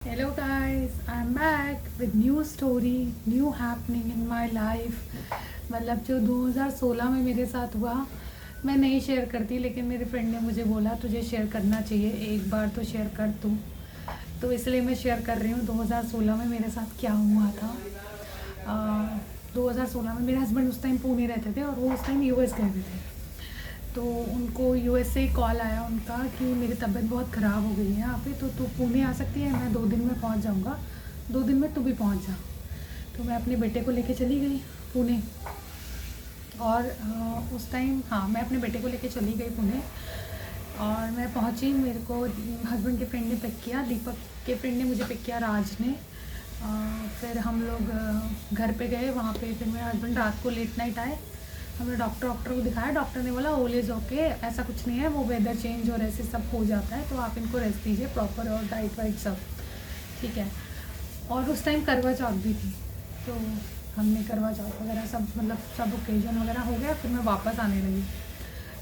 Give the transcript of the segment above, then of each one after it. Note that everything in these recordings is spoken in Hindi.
Hello guys, I'm back with new story, new happening in my life। मतलब जो 2016 में मेरे साथ हुआ मैं नहीं शेयर करती, लेकिन मेरे फ्रेंड ने मुझे बोला तुझे शेयर करना चाहिए, एक बार तो शेयर कर तू। तो इसलिए मैं शेयर कर रही हूँ 2016 में मेरे साथ क्या हुआ था। 2016 में मेरे हस्बैंड उस टाइम पुणे रहते थे और वो उस टाइम यूएस गए हुए थे। तो उनको यूएस से कॉल आया उनका कि मेरी तबीयत बहुत ख़राब हो गई है यहाँ पे, तो तू पुणे आ सकती है, मैं 2 दिन में पहुँच जाऊँगा, 2 दिन में तू भी पहुँच जा। तो मैं अपने बेटे को लेके चली गई पुणे। और उस टाइम मैं अपने बेटे को लेके चली गई पुणे और मैं पहुँची। मेरे को हस्बैंड के फ्रेंड ने पिक किया, दीपक के फ्रेंड ने मुझे पिक किया, राज ने। फिर हम लोग घर पे गए, वहाँ पे फिर मेरे हस्बैंड रात को लेट नाइट आए। हमने डॉक्टर को दिखाया, डॉक्टर ने बोला ओल इज़ ओके, ऐसा कुछ नहीं है, वो वेदर चेंज और ऐसे सब हो जाता है, तो आप इनको रेस्ट दीजिए प्रॉपर और डाइट वाइट सब ठीक है। और उस टाइम करवा चौथ भी थी, तो हमने करवा चौथ वगैरह सब मतलब सब ओकेजन वगैरह हो गया। फिर मैं वापस आने लगी।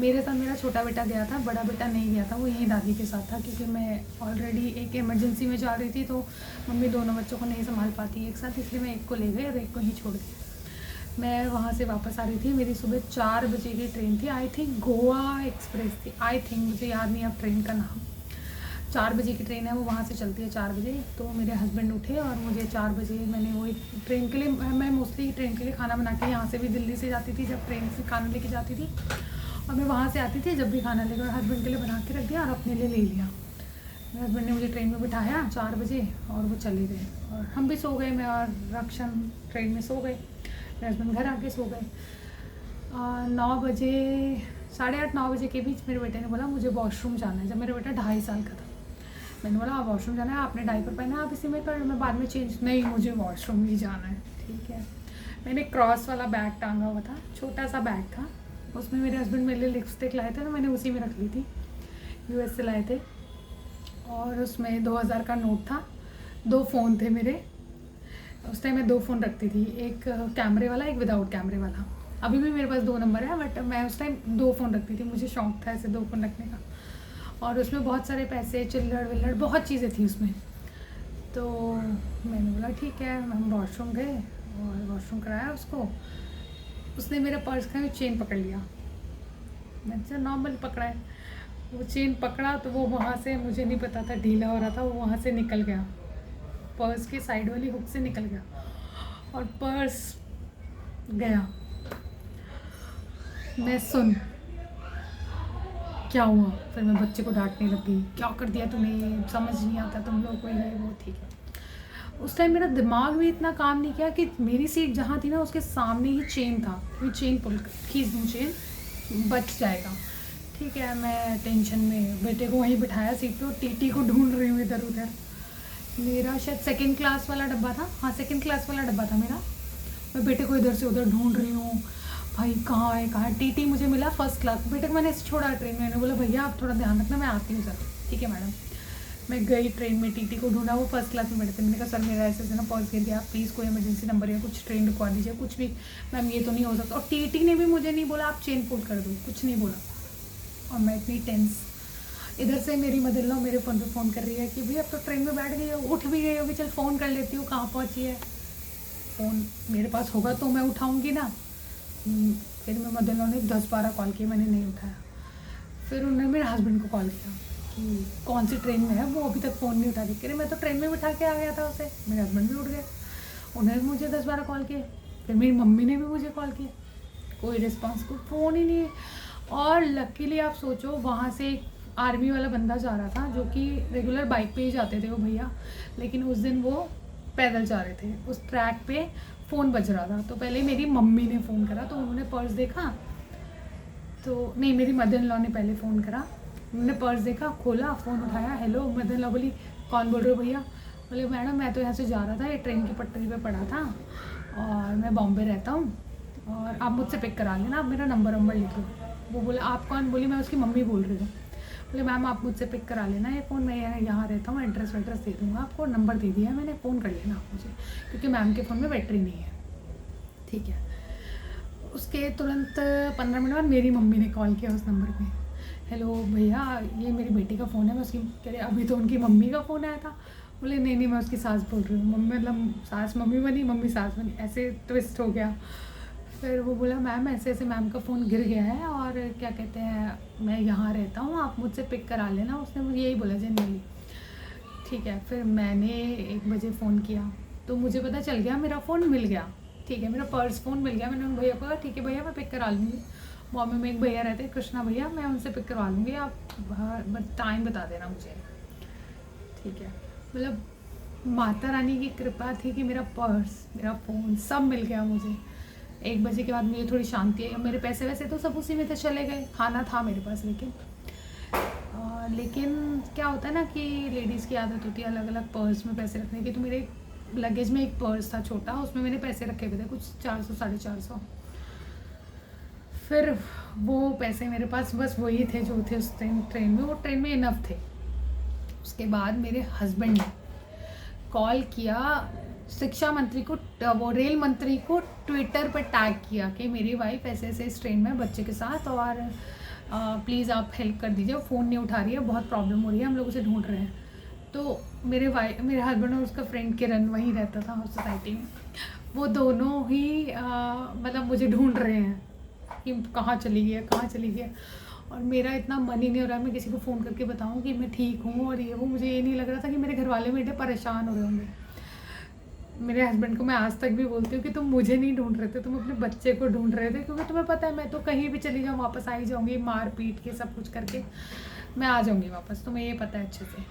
मेरे साथ मेरा छोटा बेटा गया था, बड़ा बेटा नहीं गया था, वो यहीं दादी के साथ था, क्योंकि मैं ऑलरेडी एक इमरजेंसी में जा रही थी, तो मम्मी दोनों बच्चों को नहीं संभाल पाती एक साथ, इसलिए मैं एक को ले गई और एक को ही छोड़ गई। मैं वहाँ से वापस आ रही थी, मेरी सुबह 4 बजे की ट्रेन थी, आई थिंक गोवा एक्सप्रेस थी, आई थिंक, मुझे याद नहीं अब ट्रेन का नाम। 4 बजे की ट्रेन है, वो वहाँ से चलती है 4 बजे। तो मेरे हस्बैंड उठे और मुझे 4 बजे मैंने वही ट्रेन के लिए, मैं मोस्टली ट्रेन के लिए खाना बना के यहाँ से भी दिल्ली से जाती थी, जब ट्रेन से खाना लेके जाती थी, और मैं वहाँ से आती थी जब भी खाना लेकर, हस्बैंड के लिए बना के रख दिया और अपने लिए ले लिया। मेरे हस्बैंड ने मुझे ट्रेन में बिठाया 4 बजे और वो चले गए, और हम भी सो गए, मैं और रक्षण ट्रेन में सो गए। मेरे हस्बैंड घर आके सो गए। 9 बजे, 8:30 9 बजे के बीच मेरे बेटे ने बोला मुझे वॉशरूम जाना है, जब मेरा बेटा 2.5 साल का था। मैंने बोला आप वॉशरूम जाना है, आपने डायपर पहना, आप इसी में कर, मैं बाद में चेंज, नहीं मुझे वॉशरूम ही जाना है। ठीक है, मैंने क्रॉस वाला बैग टांगा हुआ था, छोटा सा बैग था, उसमें मेरे हस्बैंड मेरे लिए लिपस्टिक लाए थे, तो मैंने उसी में रख ली थी, यूएस से लाए थे। और उसमें 2000 का नोट था, 2 फ़ोन थे मेरे। उस टाइम मैं 2 फ़ोन रखती थी, एक कैमरे वाला, एक विदाउट कैमरे वाला। अभी भी मेरे पास 2 नंबर है, बट मैं उस टाइम 2 फ़ोन रखती थी, मुझे शौक था ऐसे 2 फ़ोन रखने का। और उसमें बहुत सारे पैसे, चिल्लड़ विल्लड़ बहुत चीज़ें थी उसमें। तो मैंने बोला ठीक है, हम वॉशरूम गए और वॉशरूम कराया उसको। उसने मेरा पर्स का चेन पकड़ लिया, मैंने नॉर्मल पकड़ा है, वो चेन पकड़ा तो वो वहाँ से, मुझे नहीं पता था ढीला हो रहा था, वो वहाँ से निकल गया, पर्स के साइड वाली हुक से निकल गया और पर्स गया। मैं सुन क्या हुआ, फिर मैं बच्चे को डांटने लगी, क्या कर दिया तूने, समझ नहीं आता तुम लोग को, ये वो। ठीक है, उस टाइम मेरा दिमाग भी इतना काम नहीं किया कि मेरी सीट जहाँ थी ना उसके सामने ही चेन था, मैं चेन पुल खींच दूँ, चेन बच जाएगा। ठीक है, मैं टेंशन में बेटे को वहीं बिठाया सीट पे और टीटी को ढूंढ रही हूँ इधर उधर। मेरा शायद 2nd क्लास वाला डब्बा था, 2nd क्लास वाला डब्बा था मेरा। मैं बेटे को इधर से उधर ढूंढ रही हूँ, भाई कहाँ है कहाँ है। टीटी मुझे मिला 1st क्लास, बेटे को मैंने ऐसे छोड़ा ट्रेन में, मैंने बोला भैया आप थोड़ा ध्यान रखना, मैं आती हूँ सर। ठीक है मैडम। मैं गई ट्रेन में, टीटी को ढूंढा, वो 1st क्लास में बैठे थे। मैंने कहा सर मेरा ऐसे ना पर्स गिर गया, प्लीज़ कोई इमरजेंसी नंबर है, कुछ ट्रेन रुकवा दीजिए, कुछ भी। मैम ये तो नहीं हो सकता, और टीटी ने भी मुझे नहीं बोला आप चेन पुल कर दो, कुछ नहीं बोला। और मैं इतनी टेंस, इधर से मेरी मदर इन लॉ मेरे फ़ोन पे फ़ोन कर रही है कि भाई अब तो ट्रेन में बैठ गई हो, उठ भी गई होगी, चल फ़ोन कर लेती हूँ, कहाँ पहुँची है। फ़ोन मेरे पास होगा तो मैं उठाऊँगी ना। फिर मैं मदर इन लॉ ने 10-12 कॉल किए, मैंने नहीं उठाया। फिर उन्होंने मेरे हस्बैंड को कॉल किया कि कौन सी ट्रेन में है, वो अभी तक फ़ोन नहीं उठा रही। कह रहे मैं तो ट्रेन में बिठा के आ गया था उसे। मेरे हस्बैंड भी उठ गए, उन्होंने भी मुझे 10-12 कॉल किए। फिर मेरी मम्मी ने भी मुझे कॉल किया, कोई रिस्पॉन्स, कोई फ़ोन ही नहीं है। और लकीली आप सोचो वहाँ से एक आर्मी वाला बंदा जा रहा था, जो कि रेगुलर बाइक पे ही जाते थे वो भैया, लेकिन उस दिन वो पैदल जा रहे थे। उस ट्रैक पे फ़ोन बज रहा था, तो पहले मेरी मम्मी ने फ़ोन करा, तो उन्होंने पर्स देखा, तो नहीं मेरी मदर इन लॉ ने पहले फ़ोन करा। उन्होंने पर्स देखा, खोला, फ़ोन उठाया, हेलो। मदर इन लॉ बोली कौन बोल रहे हो भैया। बोले मैडम मैं तो यहाँ से जा रहा था, ये ट्रेन की पटरी पे पड़ा था और मैं बॉम्बे रहता हूँ और आप मुझसे पिक करा लेना, आप मेरा नंबर लिख लो। वो बोले आप कौन, बोली मैं उसकी मम्मी बोल रही हूँ। बोले मैम आप मुझसे पिक करा लेना ये फ़ोन, मैं यहाँ रहता हूँ, एड्रेस वेड्रेस दे दूँगा आपको, नंबर दे दिया है मैंने, फ़ोन कर लेना आप मुझे, क्योंकि मैम के फ़ोन में बैटरी नहीं है। ठीक है, उसके तुरंत 15 मिनट बाद मेरी मम्मी ने कॉल किया उस नंबर पे, हेलो भैया ये मेरी बेटी का फ़ोन है। मैं उसकी कह रही, अभी तो उनकी मम्मी का फ़ोन आया था। बोले नहीं नहीं मैं उसकी सास बोल रही हूँ। मम्मी मतलब सास मम्मी बनी, मम्मी सास बनी, ऐसे ट्विस्ट हो गया। फिर वो बोला मैम ऐसे ऐसे मैम का फ़ोन गिर गया है और क्या कहते हैं मैं यहाँ रहता हूँ, आप मुझसे पिक करा लेना। उसने मुझे यही बोला जनरली। ठीक है, फिर मैंने 1 बजे फ़ोन किया तो मुझे पता चल गया मेरा फ़ोन मिल गया। ठीक है, मेरा पर्स फ़ोन मिल गया। मैंने भैया को कहा ठीक है भैया मैं पिक करा लूँगी। बॉम्बे में एक भैया रहते हैं कृष्णा भैया, मैं उनसे पिक करवा लूँगी, आप टाइम बता देना मुझे। ठीक है, मतलब माता रानी की कृपा थी कि मेरा पर्स, मेरा फ़ोन सब मिल गया मुझे। 1 बजे के बाद मुझे थोड़ी शांति आई। मेरे पैसे वैसे तो सब उसी में थे चले गए, खाना था मेरे पास लेकिन क्या होता है ना कि लेडीज़ की आदत होती है अलग अलग पर्स में पैसे रखने की। तो मेरे लगेज में एक पर्स था छोटा, उसमें मैंने पैसे रखे हुए थे कुछ 400 450। फिर वो पैसे मेरे पास बस वही थे जो थे उस ट्रेन में, वो ट्रेन में इनफ थे। उसके बाद मेरे हस्बैंड ने कॉल किया शिक्षा मंत्री को, वो रेल मंत्री को ट्विटर पर टैग किया कि मेरी वाइफ ऐसे ऐसे इस ट्रेन में बच्चे के साथ और प्लीज़ आप हेल्प कर दीजिए, फ़ोन नहीं उठा रही है, बहुत प्रॉब्लम हो रही है, हम लोग उसे ढूंढ रहे हैं। तो मेरे हस्बैंड और उसका फ्रेंड किरण वहीं रहता था हमारी सोसाइटी में, वो दोनों ही मतलब मुझे ढूंढ रहे हैं कि कहाँ चली गई है, कहाँ चली गई है। और मेरा इतना मन ही नहीं हो रहा है मैं किसी को फ़ोन करके बताऊँ कि मैं ठीक हूँ और ये वो। मुझे ये नहीं लग रहा था कि मेरे घर वाले मेरे परेशान हो रहे होंगे। मेरे हस्बैंड को मैं आज तक भी बोलती हूँ कि तुम मुझे नहीं ढूंढ रहे थे, तुम अपने बच्चे को ढूंढ रहे थे, क्योंकि तुम्हें पता है मैं तो कहीं भी चली जाऊँ वापस आ ही जाऊँगी, मार पीट के सब कुछ करके मैं आ जाऊँगी वापस, तुम्हें ये पता है अच्छे से।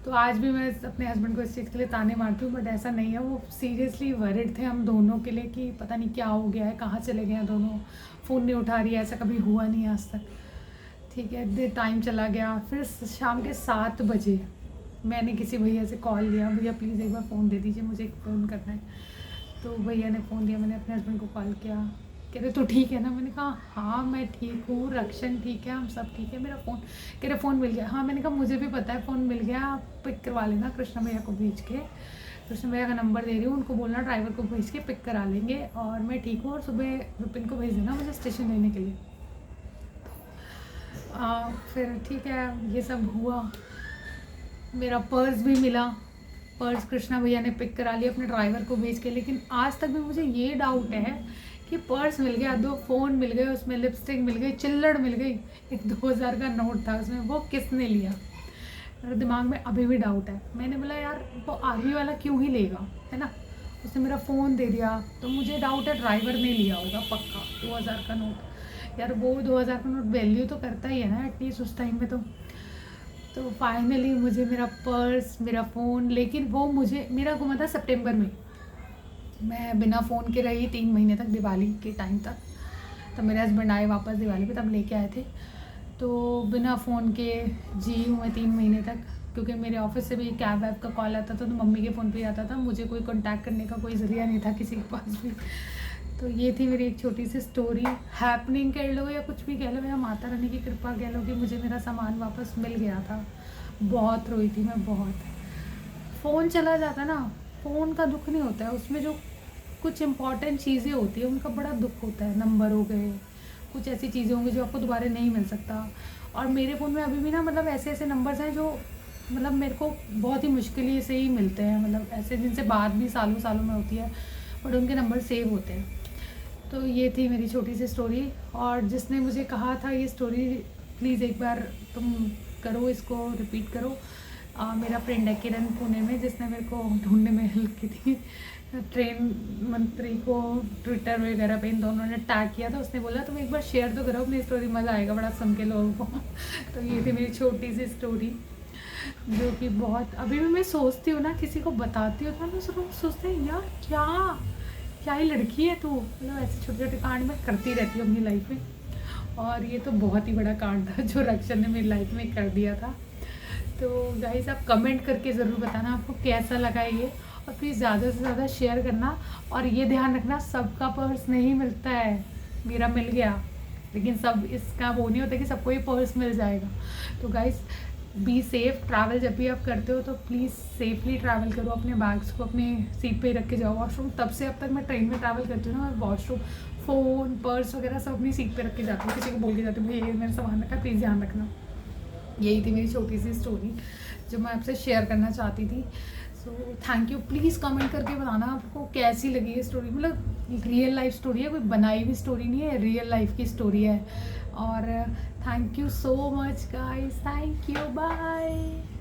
तो आज भी मैं अपने हस्बैंड को इस चीज़ के लिए ताने मारती हूँ, बट ऐसा नहीं है। वो सीरियसली वरिड थे हम दोनों के लिए कि पता नहीं क्या हो गया है, कहाँ चले गए हैं दोनों, फ़ोन नहीं उठा रही है, ऐसा कभी हुआ नहीं आज तक। ठीक है, टाइम चला गया। फिर शाम के 7 बजे मैंने किसी भैया से कॉल लिया, भैया प्लीज़ एक बार फ़ोन दे दीजिए, मुझे एक फ़ोन करना है। तो भैया ने फ़ोन दिया, मैंने अपने हस्बैंड को कॉल किया, कह रहे तो ठीक है ना। मैंने कहा हाँ मैं ठीक हूँ, रक्षण ठीक है, हम सब ठीक है, मेरा फ़ोन, कह रहे फ़ोन मिल गया। हाँ मैंने कहा मुझे भी पता है फ़ोन मिल गया, आप पिक करवा लेना कृष्णा भैया को भेज के। कृष्णा भैया का नंबर दे रही हूँ, उनको बोलना ड्राइवर को भेज के पिक करा लेंगे और मैं ठीक हूँ, और सुबह विपिन को भेज देना मुझे स्टेशन लेने के लिए। फिर ठीक है, ये सब हुआ। मेरा पर्स भी मिला, पर्स कृष्णा भैया ने पिक करा लिया अपने ड्राइवर को भेज के। लेकिन आज तक भी मुझे ये डाउट है कि पर्स मिल गया, 2 फ़ोन मिल गए, उसमें लिपस्टिक मिल गई, चिल्लड़ मिल गई, एक 2000 का नोट था उसमें, वो किसने लिया? मेरे दिमाग में अभी भी डाउट है। मैंने बोला यार वो आर्मी वाला क्यों ही लेगा, है ना, उसने मेरा फ़ोन दे दिया, तो मुझे डाउट है ड्राइवर ने लिया होगा पक्का 2000 का नोट। यार वो 2000 का नोट वैल्यू तो करता ही है ना एटलीस्ट उस टाइम में। तो फाइनली मुझे मेरा पर्स, मेरा फ़ोन, लेकिन वो मुझे मेरा घुमा था सितंबर में। मैं बिना फ़ोन के रही 3 महीने तक, दिवाली के टाइम तक। तब मेरे हस्बैंड आए वापस दिवाली पे, तब लेके आए थे। तो बिना फ़ोन के जी हूँ मैं 3 महीने तक, क्योंकि मेरे ऑफिस से भी कैब वैब का कॉल आता था तो मम्मी के फ़ोन पे आता था, मुझे कोई कांटेक्ट करने का कोई ज़रिया नहीं था किसी के पास भी। तो ये थी मेरी एक छोटी सी स्टोरी, हैपनिंग कह लो या कुछ भी कह लो, या माता रानी की कृपा कह लो कि मुझे मेरा सामान वापस मिल गया था। बहुत रोई थी मैं, बहुत। फ़ोन चला जाता ना, फ़ोन का दुख नहीं होता है, उसमें जो कुछ इंपॉर्टेंट चीज़ें होती है उनका बड़ा दुख होता है। नंबर हो गए, कुछ ऐसी चीज़ें होंगी जो आपको दोबारा नहीं मिल सकता। और मेरे फ़ोन में अभी भी ना मतलब ऐसे ऐसे नंबर्स हैं जो मतलब मेरे को बहुत ही मुश्किल से ही मिलते हैं, मतलब ऐसे जिनसे बात भी सालों सालों में होती है, बट उनके नंबर सेव होते हैं। तो ये थी मेरी छोटी सी स्टोरी। और जिसने मुझे कहा था ये स्टोरी प्लीज़ एक बार तुम करो, इसको रिपीट करो, मेरा फ्रेंड है किरण पुणे में, जिसने मेरे को ढूंढने में हेल्प की थी। ट्रेन मंत्री को ट्विटर वगैरह पे इन दोनों ने टैग किया था, उसने बोला तुम एक बार शेयर तो करो अपनी स्टोरी, मज़ा आएगा बड़ा सुन के लोगों को। तो ये थी मेरी छोटी सी स्टोरी, जो कि बहुत, अभी भी मैं सोचती हूँ ना, किसी को बताती हूँ तो मैं सोचते हैं यार क्या ही लड़की है तू, मतलब ऐसे छोटे छोटे कांड मैं करती रहती हूँ अपनी लाइफ में। और ये तो बहुत ही बड़ा कांड था जो रक्षण ने मेरी लाइफ में कर दिया था। तो गाइस आप कमेंट करके ज़रूर बताना आपको कैसा लगा ये, और प्लीज़ ज़्यादा से ज़्यादा शेयर करना। और ये ध्यान रखना सबका पर्स नहीं मिलता है, मेरा मिल गया, लेकिन सब इसका वो नहीं होता कि सबको ये पर्स मिल जाएगा। तो गाइस बी सेफ, ट्रैवल जब भी आप करते हो तो प्लीज़ सेफली ट्रैवल करो, अपने बैग्स को अपने सीट पे ही रख के जाओ। वॉशरूम, तब से अब तक मैं ट्रेन में ट्रैवल करती हूँ ना, मैं वॉशरूम, फ़ोन, पर्स वगैरह सब अपनी सीट पे रख के जाती हूँ, किसी को बोल के जाती हूँ भैया ये मेरा सामान रखा, प्लीज़ ध्यान रखना। यही थी मेरी छोटी सी स्टोरी जो मैं आपसे शेयर करना चाहती थी। So thank you. Please comment करके बताना आपको कैसी लगी ये स्टोरी। मतलब रियल लाइफ स्टोरी है, कोई बनाई हुई स्टोरी नहीं है, रियल लाइफ की स्टोरी है। और thank you so much guys, thank you, bye.